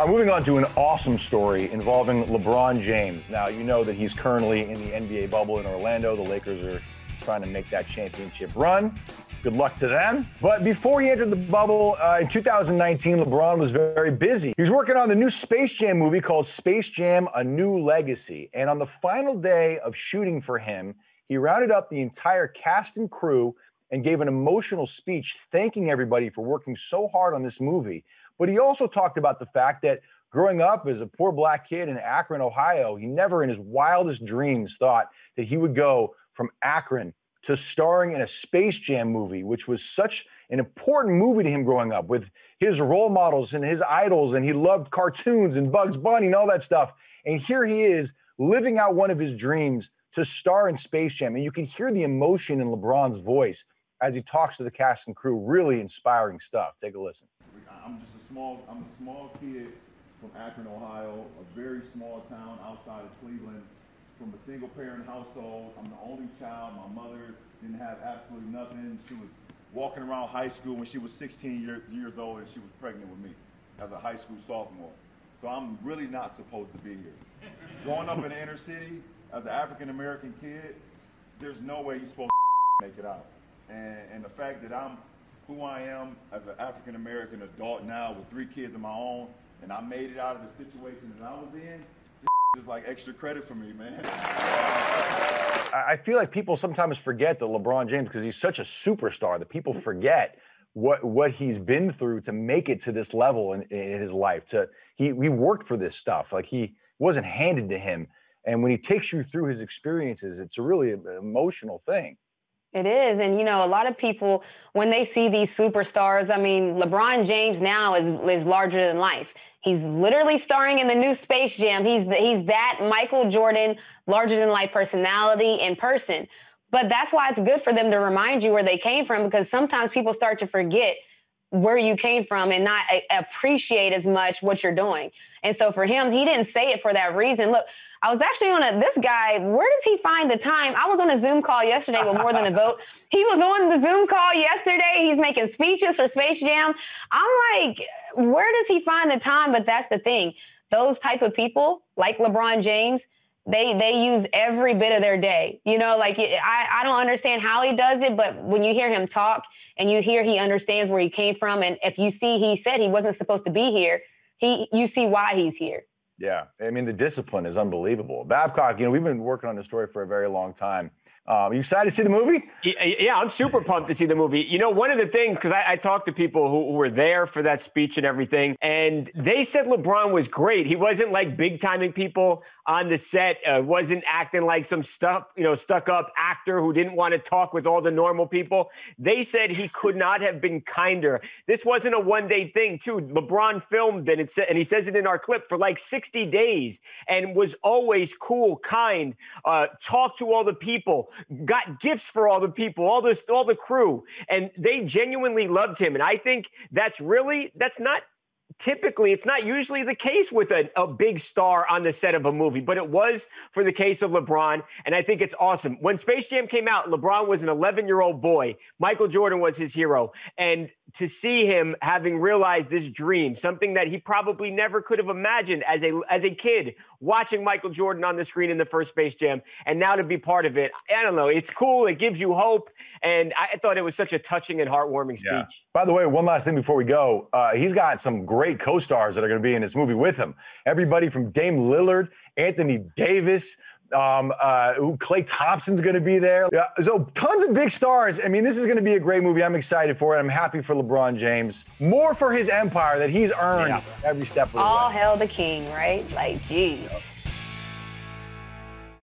Moving on to an awesome story involving LeBron James. Now, you know that he's currently in the NBA bubble in Orlando. The Lakers are trying to make that championship run. Good luck to them. But before he entered the bubble in 2019, LeBron was very busy. He was working on the new Space Jam movie called Space Jam: A New Legacy. And on the final day of shooting for him, he rounded up the entire cast and crew and gave an emotional speech thanking everybody for working so hard on this movie. But he also talked about the fact that growing up as a poor black kid in Akron, Ohio, he never in his wildest dreams thought that he would go from Akron to starring in a Space Jam movie, which was such an important movie to him growing up with his role models and his idols, and he loved cartoons and Bugs Bunny and all that stuff. And here he is living out one of his dreams to star in Space Jam. And you can hear the emotion in LeBron's voice as he talks to the cast and crew. Really inspiring stuff. Take a listen. I'm a small kid from Akron, Ohio, a very small town outside of Cleveland, from a single parent household. I'm the only child. My mother didn't have absolutely nothing. She was walking around high school when she was 16 years old, and she was pregnant with me as a high school sophomore. So I'm really not supposed to be here. Growing up in the inner city as an African-American kid, there's no way you're supposed to make it out. And the fact that I'm who I am as an African-American adult now with 3 kids of my own, and I made it out of the situation that I was in, is like extra credit for me, man. I feel like people sometimes forget that LeBron James, because he's such a superstar, that people forget what he's been through to make it to this level in his life. He worked for this stuff. Like, he wasn't handed to him. And when he takes you through his experiences, it's a really emotional thing. It is. And, you know, a lot of people, when they see these superstars, I mean, LeBron James now is larger than life. He's literally starring in the new Space Jam. He's that Michael Jordan, larger than life personality in person. But that's why it's good for them to remind you where they came from, because sometimes people start to forget where you came from and not appreciate as much what you're doing. And so for him, he didn't say it for that reason. Look, I was actually this guy, where does he find the time? I was on a Zoom call yesterday with More Than a Vote. He was on the Zoom call yesterday. He's making speeches for Space Jam. I'm like, where does he find the time? But that's the thing. Those type of people, like LeBron James, they use every bit of their day. You know, like, I don't understand how he does it, but when you hear him talk and you hear he understands where he came from, and if you see he said he wasn't supposed to be here, you see why he's here. Yeah, I mean, the discipline is unbelievable. Babcock, you know, we've been working on this story for a very long time. Are you excited to see the movie? Yeah, I'm super pumped to see the movie. You know, one of the things, because I talked to people who were there for that speech and everything, and they said LeBron was great. He wasn't like big-timing people on the set, wasn't acting like some stuck-up actor who didn't want to talk with all the normal people. They said he could not have been kinder. This wasn't a one-day thing, too. LeBron filmed, and he says it in our clip, for like 60 days, and was always cool, kind, talked to all the people, got gifts for all the people, all the crew, and they genuinely loved him. And I think that's not typically, it's not usually the case with a big star on the set of a movie, but it was for the case of LeBron, and I think it's awesome. When Space Jam came out, LeBron was an 11-year-old boy. Michael Jordan was his hero. And to see him having realized this dream, something that he probably never could have imagined as a kid, watching Michael Jordan on the screen in the first Space Jam, and now to be part of it, I don't know, it's cool, it gives you hope, and I thought it was such a touching and heartwarming speech. Yeah. By the way, one last thing before we go, he's got some great co-stars that are going to be in this movie with him. Everybody from Dame Lillard, Anthony Davis, Klay Thompson's going to be there. Yeah, so tons of big stars. I mean, this is going to be a great movie. I'm excited for it. I'm happy for LeBron James. More for his empire that he's earned every step of the way. All hail the king, right? Like, geez.